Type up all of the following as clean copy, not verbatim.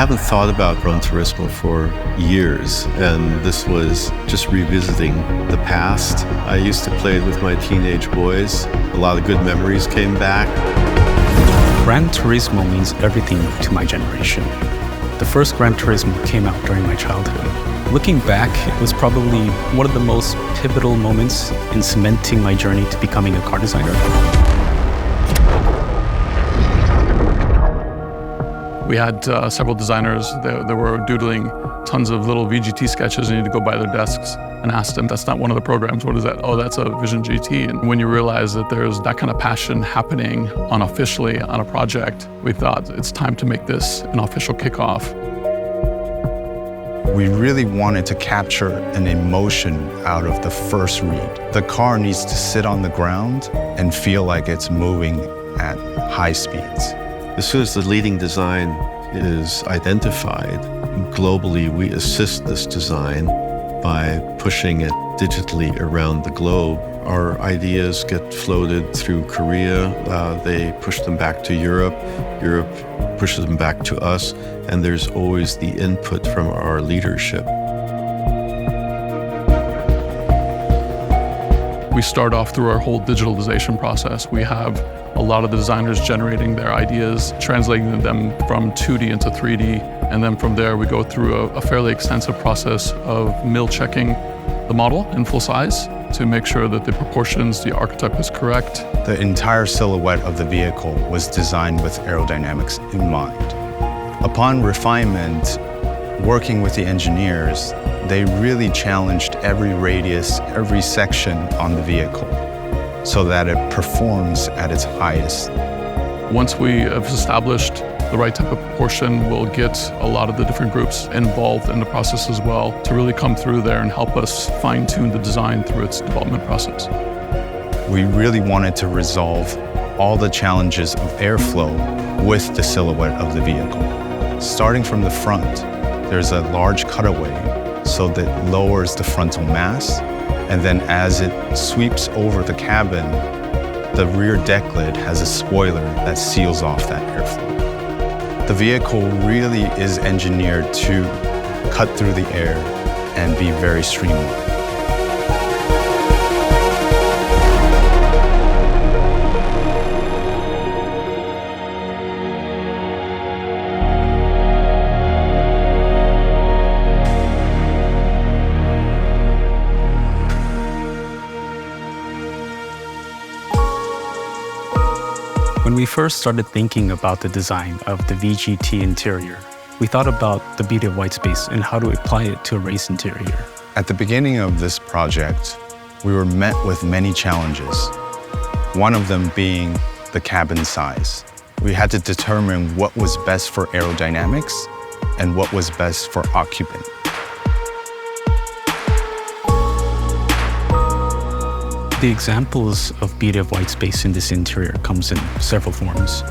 haven't thought about Gran Turismo for years, and this was just revisiting the past. I used to play it with my teenage boys. A lot of good memories came back. Gran Turismo means everything to my generation. The first Gran Turismo came out during my childhood. Looking back, it was probably one of the most pivotal moments in cementing my journey to becoming a car designer. We had several designers that were doodling tons of little VGT sketches, and you had to go by their desks and ask them, that's not one of the programs, what is that? Oh, that's a Vision GT. And when you realize that there's that kind of passion happening unofficially on a project, we thought it's time to make this an official kickoff. We really wanted to capture an emotion out of the first read. The car needs to sit on the ground and feel like it's moving at high speeds. As soon as the leading design is identified, globally we assist this design by pushing it digitally around the globe. Our ideas get floated through Korea, they push them back to Europe, Europe pushes them back to us, and there's always the input from our leadership. We start off through our whole digitalization process. We have a lot of the designers generating their ideas, translating them from 2D into 3D, and then from there we go through a fairly extensive process of mill checking the model in full size to make sure that the proportions, the archetype is correct. The entire silhouette of the vehicle was designed with aerodynamics in mind. Upon refinement, working with the engineers, they really challenged every radius, every section on the vehicle so that it performs at its highest. Once we have established the right type of proportion, we'll get a lot of the different groups involved in the process as well to really come through there and help us fine-tune the design through its development process. We really wanted to resolve all the challenges of airflow with the silhouette of the vehicle. Starting from the front, there's a large cutaway so that lowers the frontal mass, and then as it sweeps over the cabin, the rear deck lid has a spoiler that seals off that airflow. The vehicle really is engineered to cut through the air and be very streamlined. When we first started thinking about the design of the VGT interior, we thought about the beauty of white space and how to apply it to a race interior. At the beginning of this project, we were met with many challenges, one of them being the cabin size. We had to determine what was best for aerodynamics and what was best for occupant. The examples of beauty of white space in this interior comes in several forms.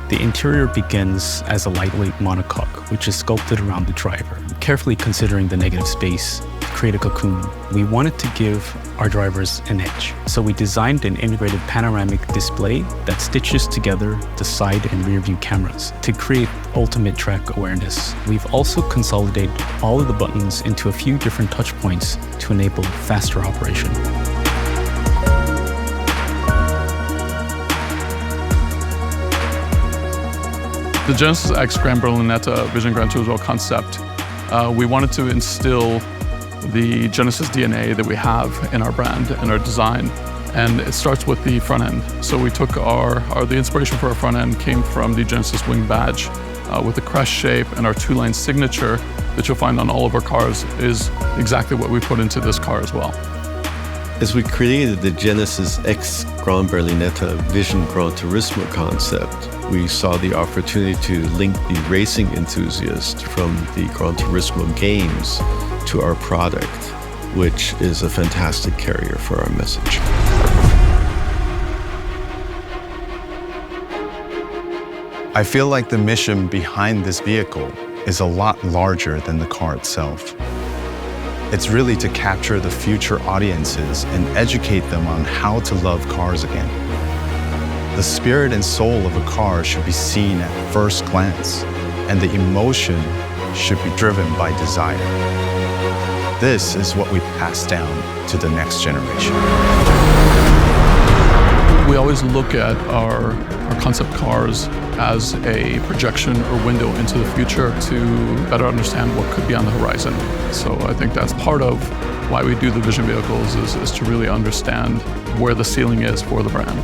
The interior begins as a lightweight monocoque, which is sculpted around the driver, carefully considering the negative space to create a cocoon. We wanted to give our drivers an edge, so we designed an integrated panoramic display that stitches together the side and rear view cameras to create ultimate track awareness. We've also consolidated all of the buttons into a few different touch points to enable faster operation. The Genesis X Grand Berlinetta Vision Gran Turismo concept, we wanted to instill the Genesis DNA that we have in our brand and our design, and it starts with the front end. So we took the inspiration for our front end came from the Genesis wing badge with the crest shape, and our two-line signature that you'll find on all of our cars is exactly what we put into this car as well. As we created the Genesis X Gran Berlinetta Vision Gran Turismo concept, we saw the opportunity to link the racing enthusiast from the Gran Turismo games to our product, which is a fantastic carrier for our message. I feel like the mission behind this vehicle is a lot larger than the car itself. It's really to capture the future audiences and educate them on how to love cars again. The spirit and soul of a car should be seen at first glance, and the emotion should be driven by desire. This is what we pass down to the next generation. We always look at our concept cars as a projection or window into the future to better understand what could be on the horizon. So I think that's part of why we do the vision vehicles is to really understand where the ceiling is for the brand.